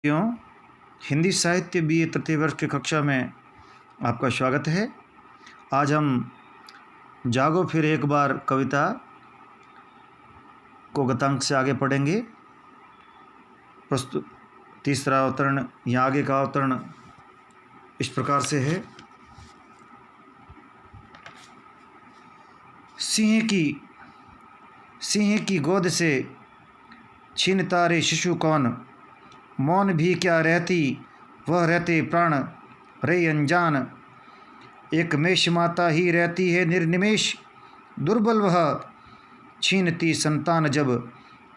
क्यों हिंदी साहित्य BA तृतीय वर्ष की कक्षा में आपका स्वागत है। आज हम जागो फिर एक बार कविता को गतांक से आगे पढ़ेंगे। प्रस्तुत तीसरा अवतरण या आगे का अवतरण इस प्रकार से है। सिंह की गोद से छीनता रे शिशु कौन, मौन भी क्या रहती वह रहते प्राण रे अनजान। एक मेष माता ही रहती है निर्निमेष, दुर्बल वह छीनती संतान जब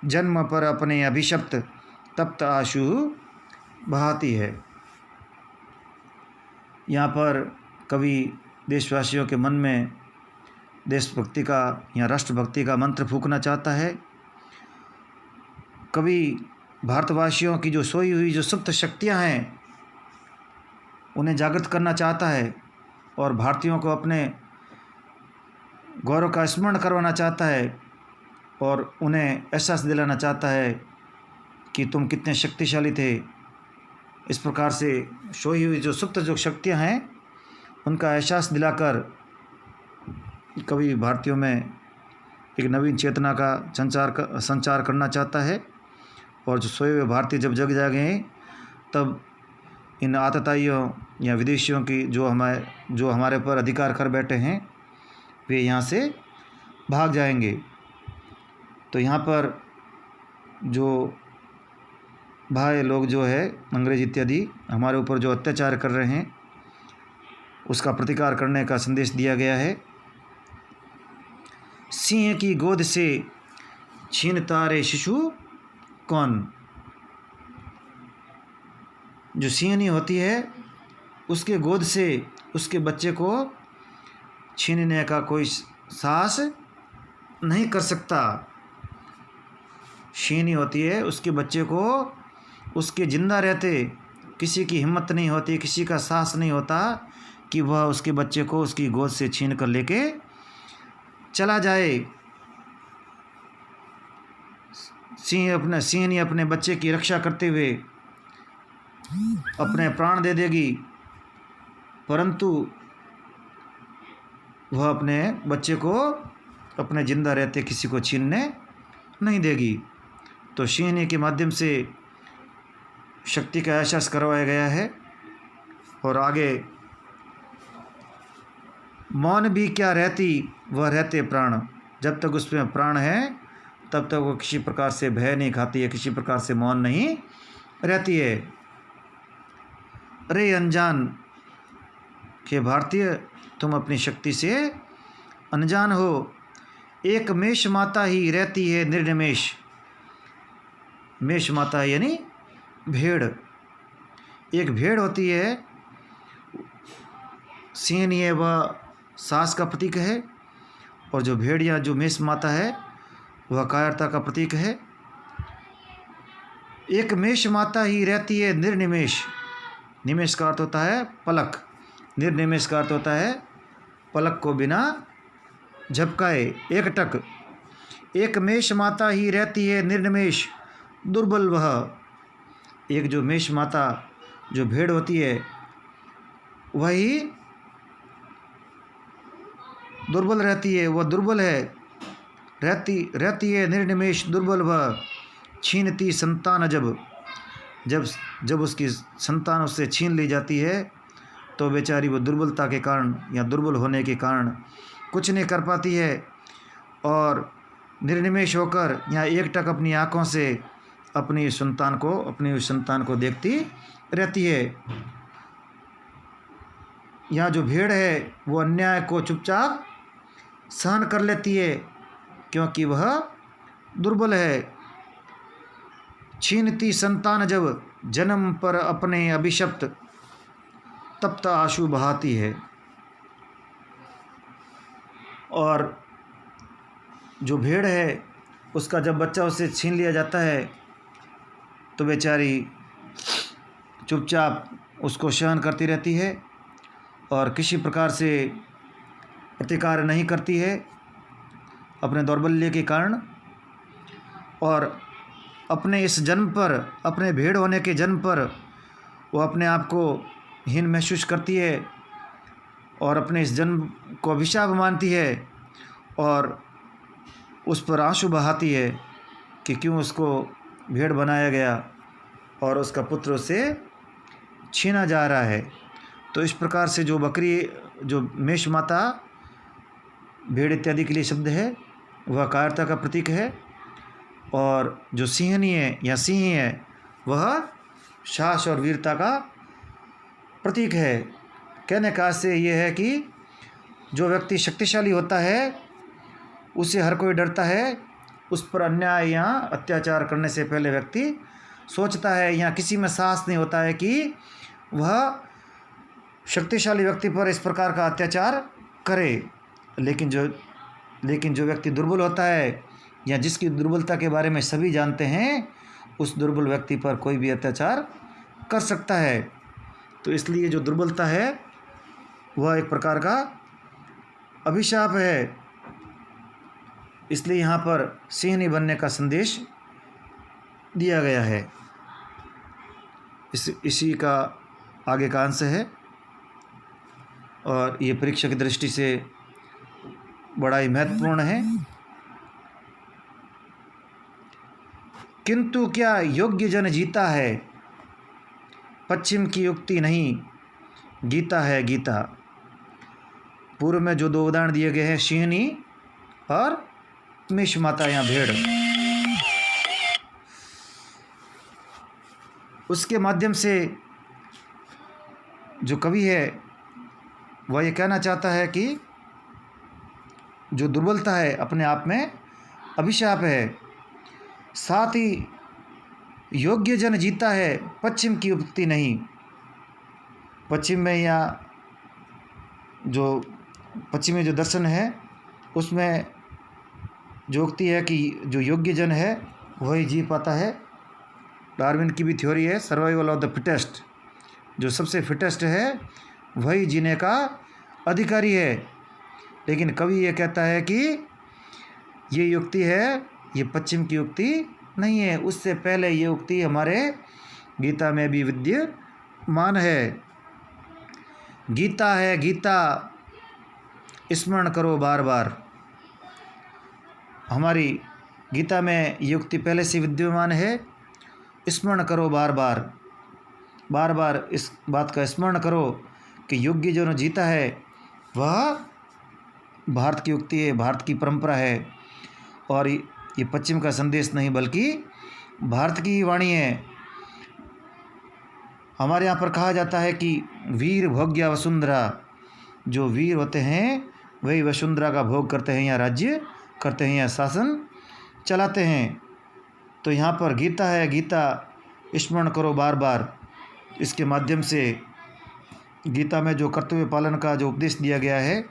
जन्म पर अपने अभिशप्त तप्त आंसू बहाती है। यहाँ पर कवि देशवासियों के मन में देशभक्ति का या राष्ट्रभक्ति का मंत्र फूंकना चाहता है। कवि भारतवासियों की जो सोई हुई जो सुप्त शक्तियाँ हैं उन्हें जागृत करना चाहता है और भारतीयों को अपने गौरव का स्मरण करवाना चाहता है और उन्हें एहसास दिलाना चाहता है कि तुम कितने शक्तिशाली थे। इस प्रकार से सोई हुई जो सुप्त जो शक्तियाँ हैं उनका एहसास दिलाकर कवि भारतीयों में एक नवीन चेतना का संचार करना चाहता है। और जो सोए हुए भारतीय जब जग जागे तब इन आतताइयों या विदेशियों की जो हमारे पर अधिकार कर बैठे हैं वे यहाँ से भाग जाएंगे। तो यहाँ पर जो भाई लोग जो है अंग्रेज इत्यादि हमारे ऊपर जो अत्याचार कर रहे हैं उसका प्रतिकार करने का संदेश दिया गया है। सिंह की गोद से छीनता रे शिशु कौन। जो सिंहनी होती है उसके गोद से उसके बच्चे को छीनने का कोई साहस नहीं कर सकता। सिंहनी होती है उसके बच्चे को उसके जिंदा रहते किसी की हिम्मत नहीं होती, किसी का साहस नहीं होता कि वह उसके बच्चे को उसकी गोद से छीन कर लेके चला जाए। सिंहनी अपने बच्चे की रक्षा करते हुए अपने प्राण दे देगी, परंतु वह अपने बच्चे को अपने जिंदा रहते किसी को छीनने नहीं देगी। तो सिंहनी के माध्यम से शक्ति का एहसास करवाया गया है। और आगे मौन भी क्या रहती वह रहते प्राण, जब तक उसमें प्राण है तब तक वो किसी प्रकार से भय नहीं खाती है, किसी प्रकार से मौन नहीं रहती है। अरे अनजान के भारतीय तुम अपनी शक्ति से अनजान हो। एक मेष माता ही रहती है निर्निमेष। मेष माता यानी भेड़। एक भेड़ होती है, सिंहनी है वह साहस का प्रतीक है और जो भेड़िया जो मेष माता है वह कायरता का प्रतीक है। एक मेष माता ही रहती है निर्निमेष। निमेष का अर्थ होता है पलक, निर्निमेष का अर्थ होता है पलक को बिना झपकाए, एकटक। एक मेष माता ही रहती है निर्निमेष, दुर्बल वह। एक जो मेष माता जो भेड़ होती है वही दुर्बल रहती है, वह दुर्बल है, रहती है निर्निमेष, दुर्बल वह। छीनती संतान जब उसकी संतान उससे छीन ली जाती है तो बेचारी वो दुर्बलता के कारण या दुर्बल होने के कारण कुछ नहीं कर पाती है और निर्निमेष होकर या एकटक अपनी आँखों से अपनी संतान को देखती रहती है। यहाँ जो भेड़ है वो अन्याय को चुपचाप सहन कर लेती है क्योंकि वह दुर्बल है। छीनती संतान जब जन्म पर अपने अभिशप्त तप्त आंसू बहाती है। और जो भेड़ है उसका जब बच्चा उससे छीन लिया जाता है तो बेचारी चुपचाप उसको सहन करती रहती है और किसी प्रकार से प्रतिकार नहीं करती है अपने दौर्बल्य के कारण। और अपने इस जन्म पर, अपने भेड़ होने के जन्म पर वो अपने आप को हीन महसूस करती है और अपने इस जन्म को अभिशाप मानती है और उस पर आंसू बहाती है कि क्यों उसको भेड़ बनाया गया और उसका पुत्र उससे छीना जा रहा है। तो इस प्रकार से जो बकरी, जो मेष माता भेड़ इत्यादि के लिए शब्द है, वह कायरता का प्रतीक है, और जो सिंहनी है या सिंह है वह साहस और वीरता का प्रतीक है। कहने का से ये है कि जो व्यक्ति शक्तिशाली होता है उससे हर कोई डरता है। उस पर अन्याय या अत्याचार करने से पहले व्यक्ति सोचता है, या किसी में साहस नहीं होता है कि वह शक्तिशाली व्यक्ति पर इस प्रकार का अत्याचार करे। लेकिन जो व्यक्ति दुर्बल होता है या जिसकी दुर्बलता के बारे में सभी जानते हैं, उस दुर्बल व्यक्ति पर कोई भी अत्याचार कर सकता है। तो इसलिए जो दुर्बलता है वह एक प्रकार का अभिशाप है। इसलिए यहाँ पर सिंहनी बनने का संदेश दिया गया है। इसी का आगे का अंश है और ये परीक्षा की दृष्टि से बड़ा ही महत्वपूर्ण है। किंतु क्या योग्य जन जीता है, पश्चिम की युक्ति नहीं, गीता है गीता। पूर्व में जो दो उदाहरण दिए गए हैं, सिंहनी और मेष माता या भेड़, उसके माध्यम से जो कवि है वह ये कहना चाहता है कि जो दुर्बलता है अपने आप में अभिशाप है, साथ ही योग्य जन जीता है, पश्चिम की युक्ति नहीं। पश्चिम में या जो पश्चिमी जो दर्शन है उसमें जो उक्ति है कि जो योग्य जन है वही जी पाता है। डार्विन की भी थ्योरी है, सर्वाइवल ऑफ द फिटेस्ट। जो सबसे फिटेस्ट है वही जीने का अधिकारी है। लेकिन कवि ये कहता है कि ये युक्ति है, ये पश्चिम की युक्ति नहीं है। उससे पहले ये उक्ति हमारे गीता में भी विद्यमान है। गीता है गीता, स्मरण करो बार बार। हमारी गीता में ये उक्ति पहले से विद्यमान है, स्मरण करो बार बार। बार बार इस बात का स्मरण करो कि योग्य जो जीता है वह भारत की उक्ति है, भारत की परंपरा है, और ये पश्चिम का संदेश नहीं बल्कि भारत की ही वाणी है। हमारे यहाँ पर कहा जाता है कि वीर भोग्या वसुंधरा। जो वीर होते हैं वही वसुंधरा का भोग करते हैं या राज्य करते हैं या शासन चलाते हैं। तो यहाँ पर गीता है गीता, स्मरण करो बार बार। इसके माध्यम से गीता में जो कर्तव्य पालन का जो उपदेश दिया गया है,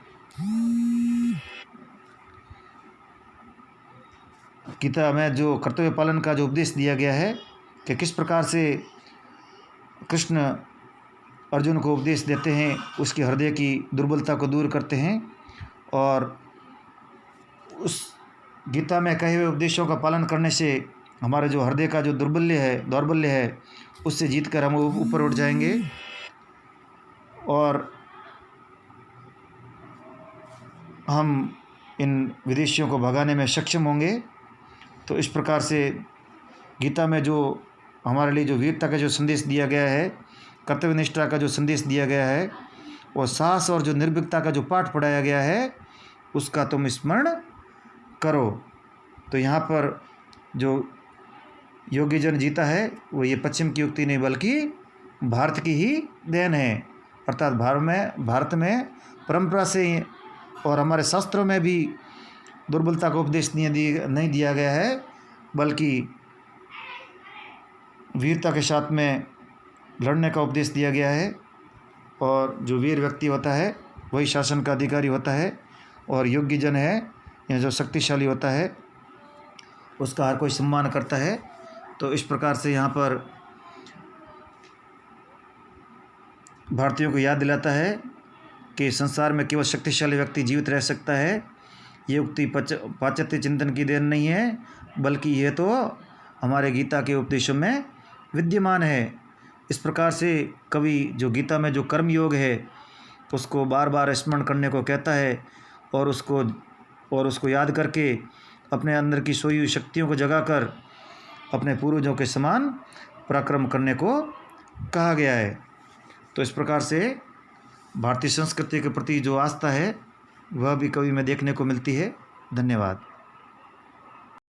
गीता में जो कर्तव्य पालन का जो उपदेश दिया गया है कि किस प्रकार से कृष्ण अर्जुन को उपदेश देते हैं, उसके हृदय की दुर्बलता को दूर करते हैं, और उस गीता में कहे हुए उपदेशों का पालन करने से हमारे जो हृदय का जो दौर्बल्य है उससे जीतकर हम ऊपर उठ जाएंगे और हम इन विदेशियों को भगाने में सक्षम होंगे। तो इस प्रकार से गीता में जो हमारे लिए जो वीरता का जो संदेश दिया गया है, कर्तव्य निष्ठा का जो संदेश दिया गया है, और साहस और जो निर्भीकता का जो पाठ पढ़ाया गया है, उसका तुम स्मरण करो। तो यहाँ पर जो योग्य जन जीता है वो ये पश्चिम की युक्ति नहीं बल्कि भारत की ही देन है। अर्थात भारत में परंपरा से और हमारे शास्त्रों में भी दुर्बलता को उपदेश नहीं दिया गया है, बल्कि वीरता के साथ में लड़ने का उपदेश दिया गया है। और जो वीर व्यक्ति होता है वही शासन का अधिकारी होता है, और योग्य जन है या जो शक्तिशाली होता है उसका हर कोई सम्मान करता है। तो इस प्रकार से यहाँ पर भारतीयों को याद दिलाता है कि संसार में केवल शक्तिशाली व्यक्ति जीवित रह सकता है। ये उक्ति पाश्चात्य चिंतन की देन नहीं है, बल्कि यह तो हमारे गीता के उपदेशों में विद्यमान है। इस प्रकार से कवि जो गीता में जो कर्म योग है उसको बार बार स्मरण करने को कहता है और उसको याद करके अपने अंदर की सोई हुई शक्तियों को जगाकर अपने पूर्वजों के समान पराक्रम करने को कहा गया है। तो इस प्रकार से भारतीय संस्कृति के प्रति जो आस्था है वह भी कवि में देखने को मिलती है। धन्यवाद।